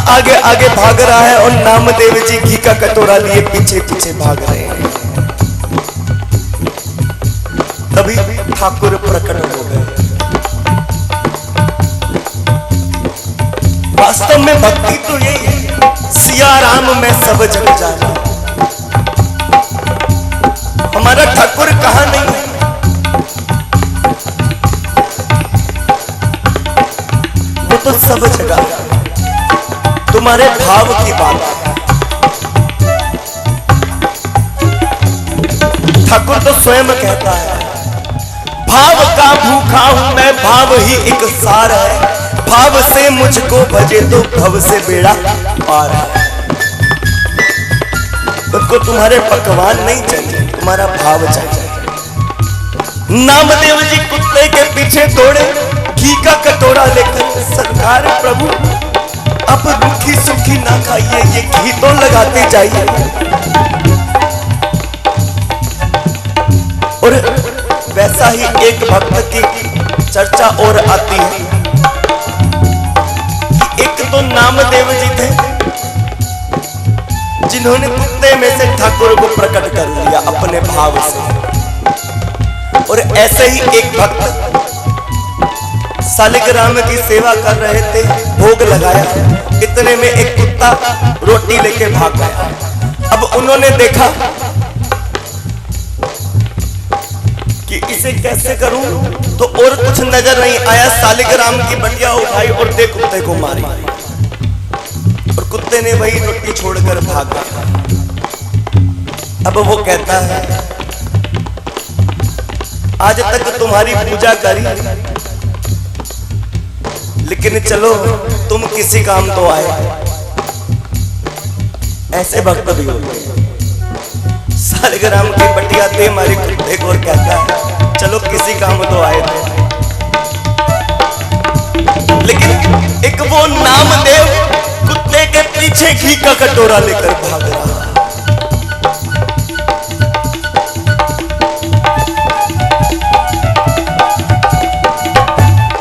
आगे आगे भाग रहा है और नामदेव जी घी का कटोरा लिए पीछे पीछे भाग रहे हैं। तभी ठाकुर प्रकट हो गए। वास्तव में भक्ति तो यही है, सिया राम में सब जग जाना। हमारा ठाकुर कहां नहीं है, वो तो सब जगह। तुम्हारे भाव की बात है। ठाकुर तो स्वयं कहता है, भाव का भूखा हूं मैं, भाव ही एक सार है। भाव से मुझको भजे तो भव से बेड़ा पार है। तुमको तुम्हारे पकवान नहीं चाहिए, तुम्हारा भाव चाहिए। नामदेव जी कुत्ते के पीछे दौड़े घी का कटोरा लेकर। सरकार प्रभु अब रूखी सूखी ना खाइए, ये घी तो लगाते जाइए। और वैसा ही एक भक्त की चर्चा और आती है कि एक तो नामदेव जी थे जिन्होंने कुत्ते में से ठाकुर को प्रकट कर लिया अपने भाव से। और ऐसे ही एक भक्त सालिग्राम की सेवा कर रहे थे, भोग लगाया, इतने में एक कुत्ता रोटी लेके भाग गया। अब उन्होंने देखा कि इसे कैसे करूं, तो और कुछ नजर नहीं आया, सालिग्राम की बटिया उठाई और दे कुत्ते को मारी। और कुत्ते ने वही रोटी छोड़कर भाग गया। अब वो कहता है, आज तक तुम्हारी पूजा करी, लेकिन चलो तुम किसी काम तो आए। ऐसे भक्त भी होते हैं। सालिग्राम की बटिया दे मारी कुत्ते को और कहता है, चलो किसी काम तो आए थे। लेकिन एक वो नामदेव कुत्ते के पीछे घी का कटोरा लेकर भाग रहा।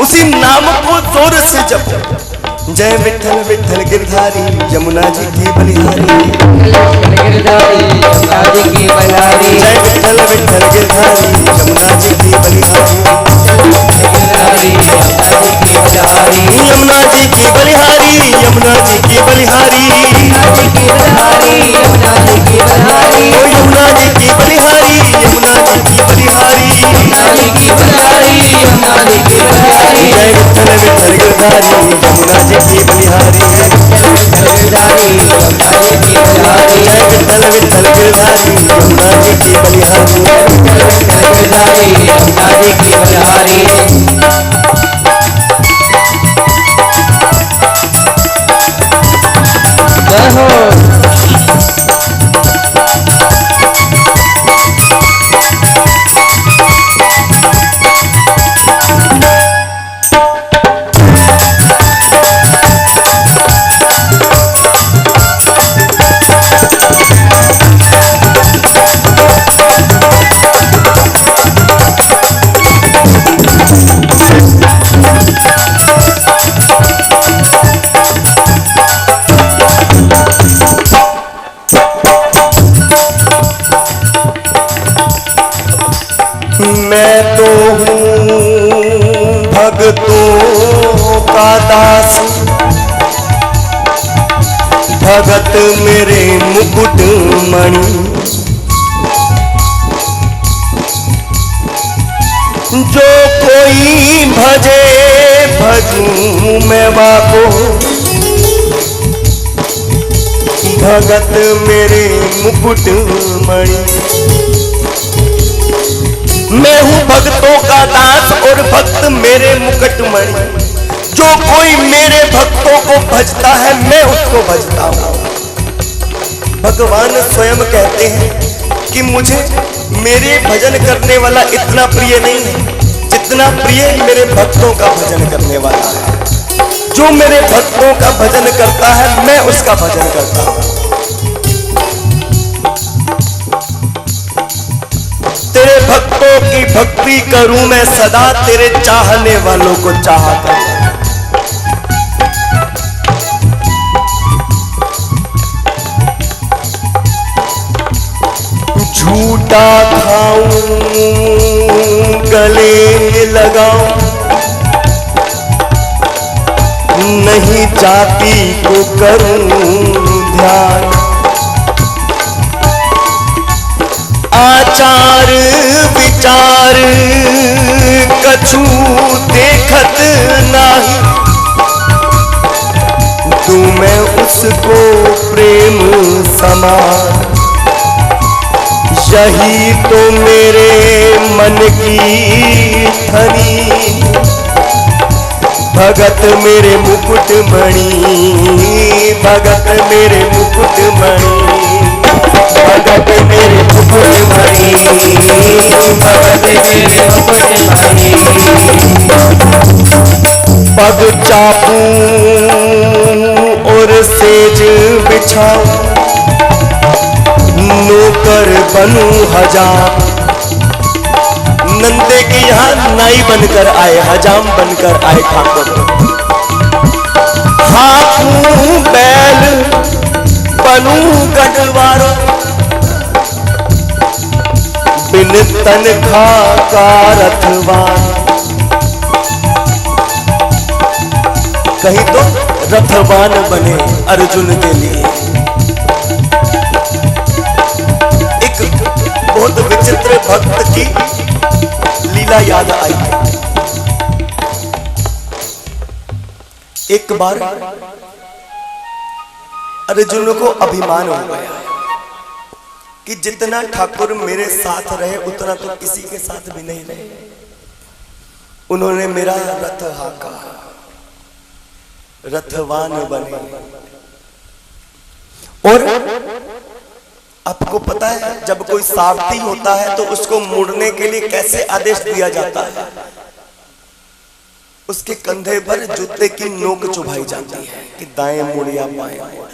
उसी नाम को जोर से जप, जय विठल विठल गिरधारी यमुना जी की बलिहारी। जय विठल विठल गिरधारी यमुना जी की बलिहारी। यमुना जी की बलिहारी, यमुना जी की बलिहारी, ओ यमुना जी की बलिहारी, यमुना जी की बलिहारी। जय विठल विठल गिरधारी यमुना जी की बलिहारी। जय विठल विठल गिरधारी यमुना जी की बलिहारी। मैं तो हूँ भगतों का दास, भगत मेरे मुकुट मणि। जो कोई भजे भजूं मैं बापो, भगत मेरे मुकुट मणि। मैं हूं भक्तों का दास और भक्त मेरे मुकुटमणि। जो कोई मेरे भक्तों को भजता है मैं उसको भजता हूं। भगवान स्वयं कहते हैं कि मुझे मेरे भजन करने वाला इतना प्रिय नहीं है जितना प्रिय मेरे भक्तों का भजन करने वाला है। जो मेरे भक्तों का भजन करता है मैं उसका भजन करता हूं। तेरे भक्तों की भक्ति करूं मैं सदा, तेरे चाहने वालों को चाहा कर। घूंटा खाऊं गले लगाऊं, नहीं जाति को करूं ध्यान। आचार विचार कछु देखत नाही, तू मैं उसको प्रेम समान। यही तो मेरे मन की धनी, भगत मेरे मुकुट मणि, भगत मेरे मुकुट मणि, भगत मेरे मुकुट मणि, भगत मेरे मुकुट मणि। पग चापूं और सेज बिछाऊं, नौकर बनूं हजार। नंदे के यहाँ नाई बनकर आए, हजाम बनकर आए ठाकुर। हाकूं बैल बनूं गढ़वार, बिन तनखा का रथवान। कहीं तो रथवान बने अर्जुन के लिए। बहुत विचित्र भक्त की लीला याद आई। एक बार अर्जुन को अभिमान हो गया कि जितना ठाकुर मेरे साथ रहे उतना तो किसी के साथ भी नहीं रहे। उन्होंने मेरा रथ हाका, रथवान बने। और आपको पता है जब कोई सारथी होता है तो उसको मुड़ने के लिए कैसे आदेश दिया जाता है? उसके कंधे पर जूते की नोक चुभाई जाती है कि दाएं मुड़ या बाएं मुड़।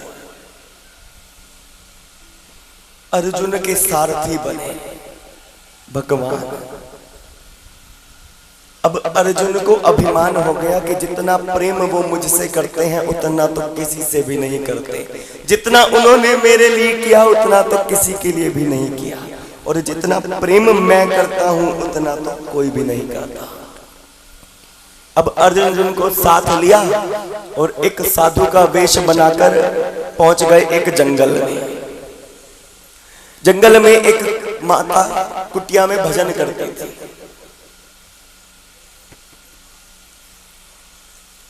अर्जुन के सारथी बने भगवान। अब अर्जुन को अभिमान हो गया कि जितना प्रेम वो मुझसे करते हैं उतना तो किसी से भी नहीं करते। जितना उन्होंने मेरे लिए किया उतना तो किसी के लिए भी नहीं किया। और जितना प्रेम मैं करता हूं उतना तो कोई भी नहीं करता। अब अर्जुन को साथ लिया और एक साधु का वेश बनाकर पहुंच गए एक जंगल में। जंगल में एक माता कुटिया में भजन करती थी।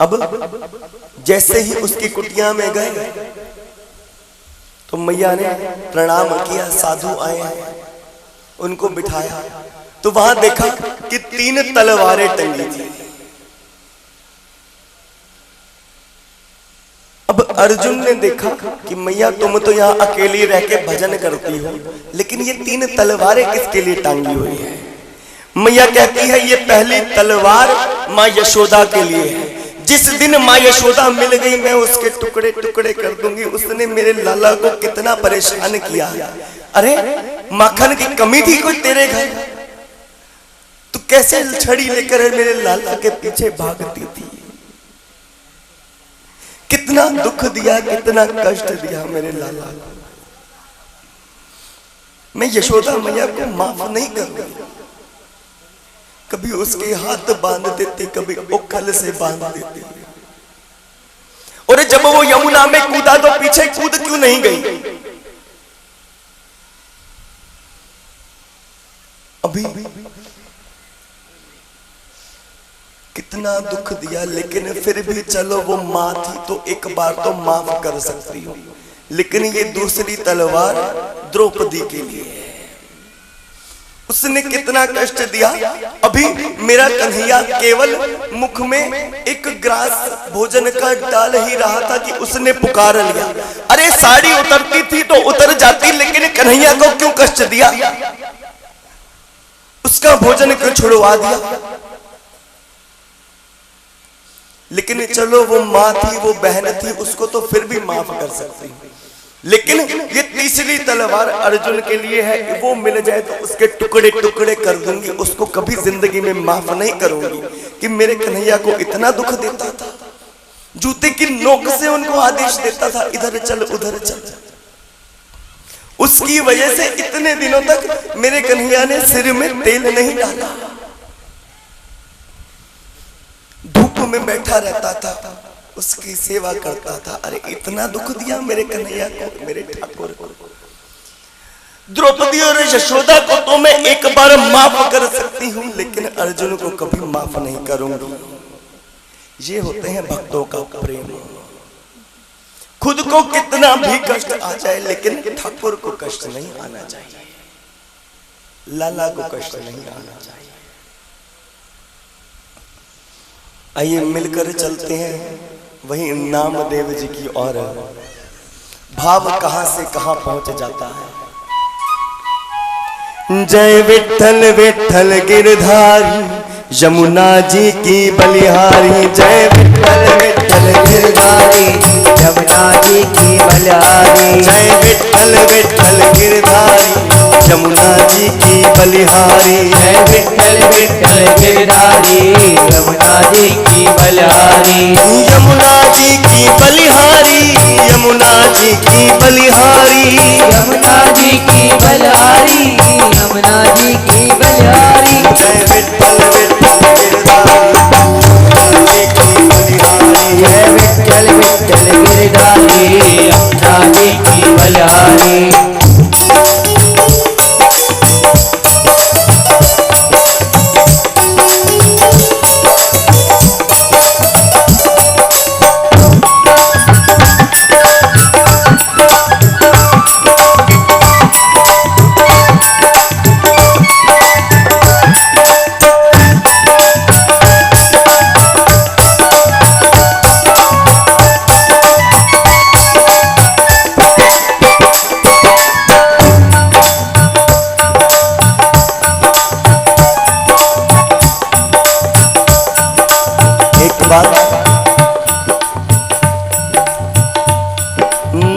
अब जैसे ही उसकी कुटिया में गए तो मैया ने प्रणाम किया, साधु आए हैं, उनको बिठाया तो वहां देखा कि 3 तलवारें टंगी थी। अब अर्जुन ने देखा कि मैया तुम तो यहाँ अकेली रह के भजन करती हो, लेकिन ये 3 तलवारें किसके लिए टांगी हुई है? मैया कहती है ये पहली तलवार माँ यशोदा के लिए है। जिस दिन माँ यशोदा मिल गई मैं उसके टुकड़े टुकड़े कर दूंगी। उसने मेरे लाला को कितना परेशान किया। अरे माखन की कमी थी कोई तेरे घर? तू कैसे छड़ी लेकर मेरे लाला के पीछे भागती थी? कितना दुख दिया, कितना कष्ट दिया मेरे लाला को। मैं यशोदा मैया को माफ नहीं करूंगी। कभी उसके हाथ बांध देते, कभी उखल से बांध देते। और जब वो यमुना में कूदा तो पीछे कूद क्यों नहीं गई? अभी कितना दुख दिया, लेकिन फिर भी चलो वो मां थी तो एक बार तो माफ कर सकती हूँ। लेकिन ये दूसरी तलवार द्रौपदी के लिए है। उसने कितना कष्ट दिया। अभी मेरा कन्हैया केवल मुख में एक ग्रास भोजन का डाल ही रहा था कि उसने पुकार लिया। अरे साड़ी उतरती थी तो उतर जाती, लेकिन कन्हैया को क्यों कष्ट दिया? उसका भोजन क्यों छुड़वा दिया? लेकिन चलो वो माँ थी, वो बहन थी, उसको तो फिर भी माफ कर सकती। लेकिन ये तीसरी तलवार अर्जुन के लिए है कि वो मिल जाए तो उसके टुकड़े टुकड़े कर दूंगी। उसको कभी जिंदगी में माफ नहीं करूंगी कि मेरे कन्हैया को इतना दुख देता था। जूते की नोक से उनको आदेश देता था, इधर चल उधर चल। उसकी वजह से इतने दिनों तक मेरे कन्हैया ने सिर में तेल नहीं डाला, धूप में बैठा रहता था, उसकी सेवा करता था। अरे इतना दुख दिया मेरे कन्हैया को, मेरे ठाकुर को। द्रौपदी और यशोदा को तो मैं एक बार माफ कर सकती हूँ, लेकिन अर्जुन को कभी माफ नहीं करूंगी। ये होते हैं भक्तों का प्रेम। खुद को कितना भी कष्ट आ जाए, लेकिन ठाकुर को कष्ट नहीं आना चाहिए, लाला को कष्ट नहीं आना चाहिए। आइए मिलकर चलते हैं वही नामदेव जी की ओर। भाव कहां से कहां पहुंच जाता है। जय विठ्ठल विठ्ठल गिरधारी, यमुना जी की बलिहारी। जय विठ्ठल विठ्ठल गिरधारी, यमुना जी की बलिहारी। जय विठ्ठल विठ्ठल गिरधारी, यमुना जी की बलिहारी। जय विठ्ठल विठ्ठल गिरधारी, यमुना जी की बलिहारी। यमुना जी की बलिहारी, यमुना जी की बलिहारी। यमुना जी की बलिहारी, यमुना जी की बलिहारी। जय विठ्ठल विठ्ठल गिरधारी, जय विठ्ठल विठ्ठल गिरधारी, यमुना जी की बलिहारी।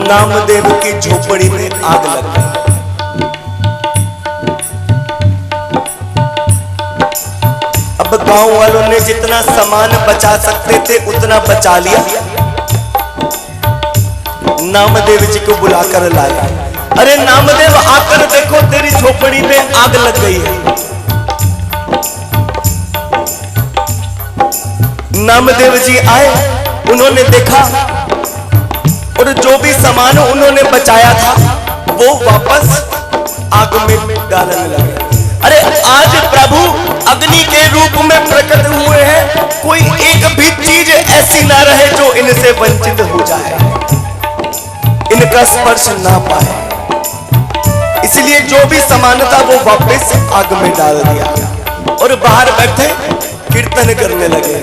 नामदेव की झोपड़ी में आग लग गई। अब गांव वालों ने जितना सामान बचा सकते थे उतना बचा लिया। नामदेव जी को बुलाकर लाया। अरे नामदेव आकर देखो, तेरी झोपड़ी में आग लग गई है। नामदेव जी आए, उन्होंने देखा और जो भी सामान उन्होंने बचाया था वो वापस आग में डालने लगे। अरे आज प्रभु अग्नि के रूप में प्रकट हुए हैं, कोई एक भी चीज ऐसी ना रहे जो इनसे वंचित हो जाए, इनका स्पर्श ना पाए। इसलिए जो भी सामान था वो वापस आग में डाल दिया और बाहर बैठे कीर्तन करने लगे।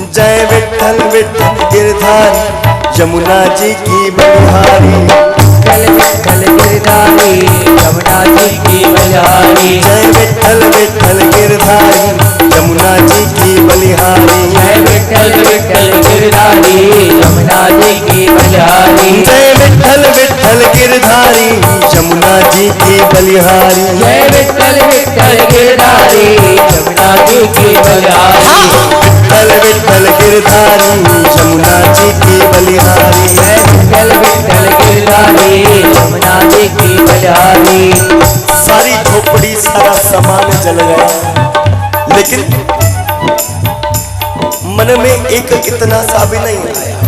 जय विठ्ठल विठ्ठल गिरधारी, यमुना जी की बलिहारी। विठ्ठल विठ्ठल गिरधारी, यमुना जी की बलिहारी। जय विठ्ठल विठ्ठल गिरधारी, यमुना जी की बलिहारी। जय विठ्ठल विठ्ठल गिरधारी, यमुना जी की बलिहारी। जय विठ्ठल विठ्ठल गिरधारी, यमुना जी की बलिहारी। जय विठ्ठल विठ्ठल गिरधारी, यमुना जी की बलिहारी। विठ्ठल विठ्ठल गिरधारी, यमुना जी की बलिहारी। जय विठ्ठल विठ्ठल गिरधारी, यमुना जी की बलिहारी। सारी झोपड़ी सारा सामान जल गया, लेकिन मन में एक इतना सा भी नहीं आया।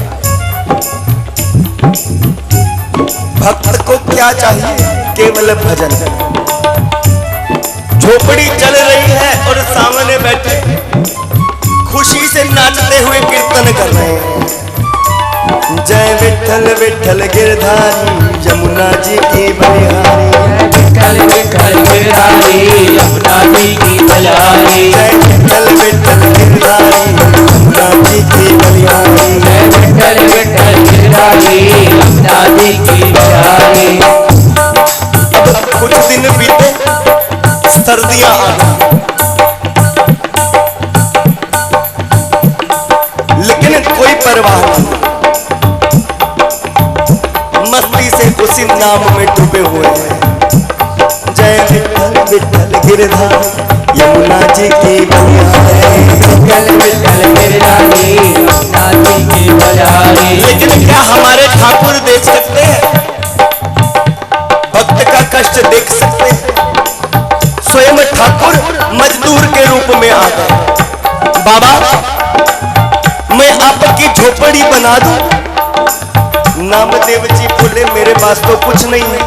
भक्त को क्या चाहिए? केवल भजन। झोपड़ी जल रही है और सामने बैठे खुशी से नाचते हुए कीर्तन कर रहे हैं। जय विठ्ठल विठ्ठल गिरधारी, यमुना जी की बलिहारी। विठ्ठल विठ्ठल गिरधारी, यमुना जी की बलिहारी। जय विठ्ठल विठ्ठल गिरधारी, यमुना जी की बलिहारी। जय विठ्ठल विठ्ठल गिरधारी, यमुना जी की बलिहारी। अब कुछ दिन बीते, सर्दियां आ गई, लेकिन कोई परवाह नहीं। मस्ती से उसी नाम में डूबे हुए हैं। जय विठ्ठल विठ्ठल गिरधारी, यमुना जी की बलिहारी। विठ्ठल विठ्ठल गिरधारी, यमुना जी की बलिहारी। लेकिन क्या हमारे ठाकुर देख सकते हैं? बाबा मैं आपकी झोपड़ी बना दूं? नामदेव जी बोले मेरे पास तो कुछ नहीं है।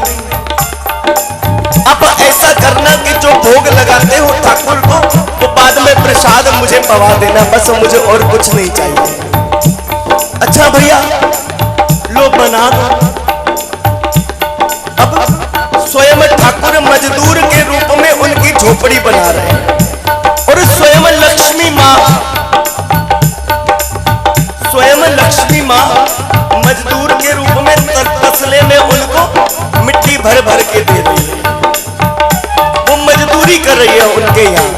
अब ऐसा करना कि जो भोग लगाते हो ठाकुर को वो बाद में प्रसाद मुझे पवा देना, बस मुझे और कुछ नहीं चाहिए। अच्छा भैया लो बना दो। अब स्वयं ठाकुर मजदूर के रूप में उनकी झोपड़ी बना रहे हैं और स्वयं लक्ष्मी माँ मजदूर के रूप में तसले में उनको मिट्टी भर भर के दे रही है। वो मजदूरी कर रही है उनके यहाँ।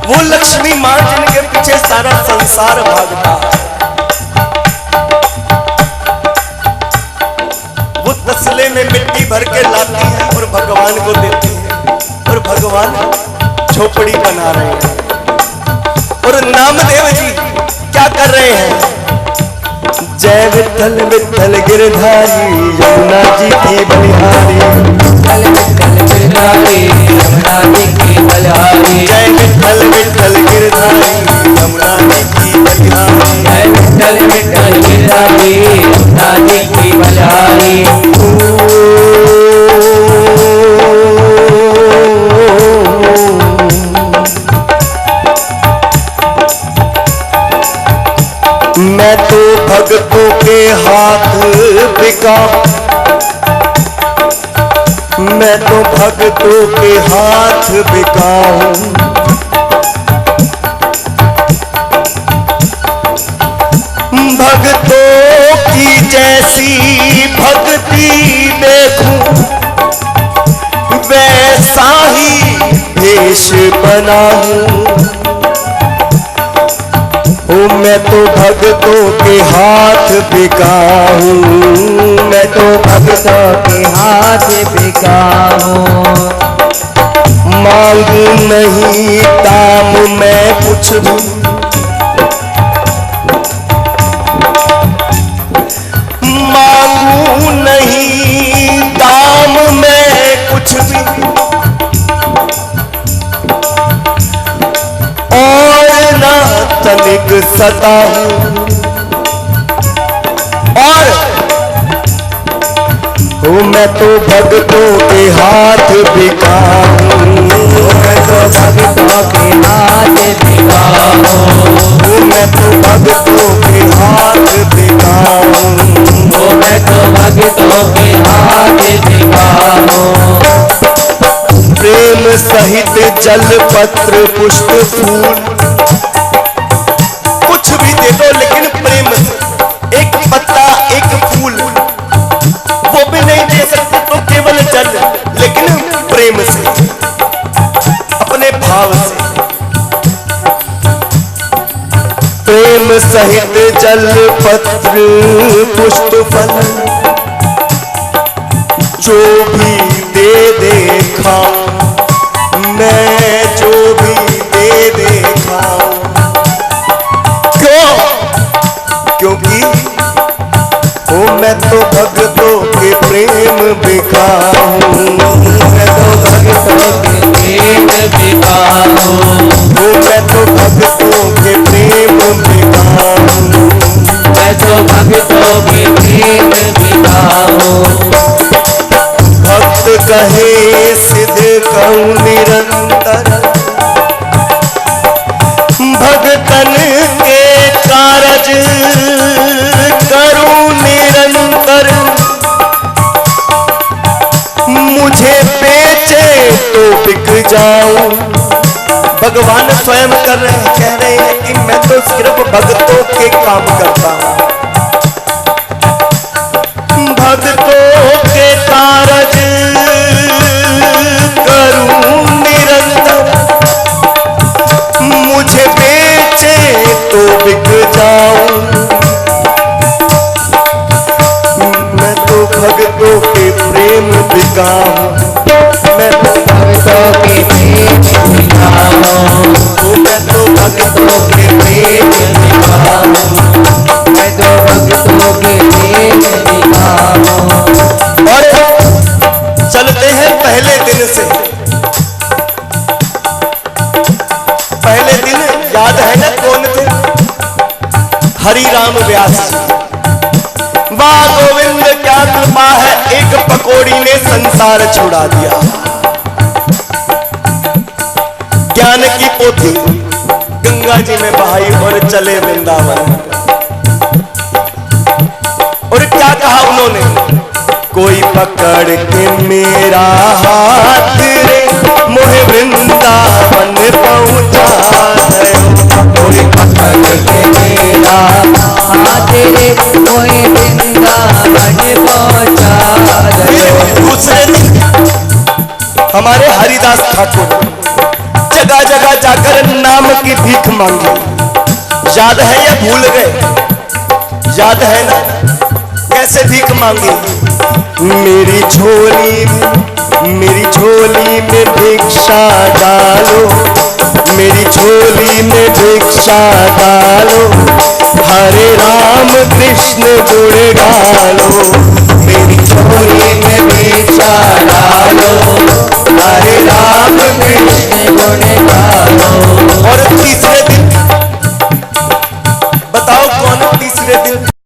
वो लक्ष्मी माँ जिनके पीछे सारा संसार भागता है, वो तसले में मिट्टी भर के लाती है और भगवान को देती है और भगवान झोपड़ी बना रहे हैं। और नामदेव जी क्या कर रहे हैं? जय विठल विठल गिरधारी यमुना जी की बलिहारी, विठल विठल गिरधारी यमुना जी की बलिहारी, जय विठल विठल गिरधारी यमुना जी की बलिहारी, जय विठल विठल गिरधारी यमुना जी की बलिहारी। मैं तो भक्तों के हाथ बिका, मैं तो भक्तों के हाथ बिका हूँ। भक्तों की जैसी भक्ति देखूं वैसा ही भेष बनाऊं। मैं तो भक्तों के हाथ बिका हूँ, मैं तो भक्तों के हाथ बिका हूँ। मांगू नहीं दाम मैं कुछ भी, मांगू नहीं दाम मैं कुछ भी, और ना तनिक सता हूँ। और मैं तो भक्तों के हाथ बिका हूँ, मैं तो भक्तों के हाथ बिका हूँ, मैं तो भक्तों के हाथ बिका हूँ, मैं तो भक्तों के हाथ बिका हूँ। प्रेम सहित जल पत्र पुष्प फूल कुछ भी दे दो, लेकिन प्रेम से एक पत्ता एक फूल वो भी नहीं दे सकते तो केवल जल, लेकिन प्रेम से अपने भाव से। प्रेम सहित जल पत्र पुष्प फल जो भी दे देखा, मैं जो भी दे देखा। क्यों? क्योंकि मैं तो भक्तों के प्रेम बिका हूँ, मैं तो भक्तों के प्रेम बिका हूँ, मैं तो भक्तों के प्रेम बिका हूँ, मैं तो भक्तों के प्रेम बिका हूँ। भक्त कहे सिद्ध कहूँ निरंतर, भगतन के कारज करूँ निरंतर। मुझे बेचे तो बिक जाऊं। भगवान स्वयं कह रहे हैं कि मैं तो सिर्फ भक्तों के काम करता हूं, भक्तों के कारज करूं निरंतर। मुझे बेचे तो बिक जाऊं, मैं तो भक्तों के प्रेम बिका हूं, मैं तो भक्तों के प्रेम बिका हूँ, मैं तो भक्तों के प्रेम बिका हूं। मैं तो भक्तों के प्रेम बिका हूँ। और चलते हैं पहले दिन से। पहले दिन व्यास जी। वाह गोविंद क्या कृपा है, एक पकौड़ी ने संसार छुड़ा दिया। ज्ञान की पोथी गंगा जी में बहाई और चले वृंदावन। और क्या कहा उन्होंने, कोई पकड़ के मेरा हाथ रे मोहे वृंदावन पहुंचा दे। कोई पकड़ के मेरा हाथ रे मोहे वृंदावन पहुंचा दे। दूसरे दिन हमारे हरिदास ठाकुर जगह जगह जाकर नाम की भीख मांगी। याद है या भूल गए? याद है ना कैसे भीख मांगी? मेरी झोली में भिक्षा डालो, मेरी झोली में भिक्षा डालो, हरे राम कृष्ण गुणगान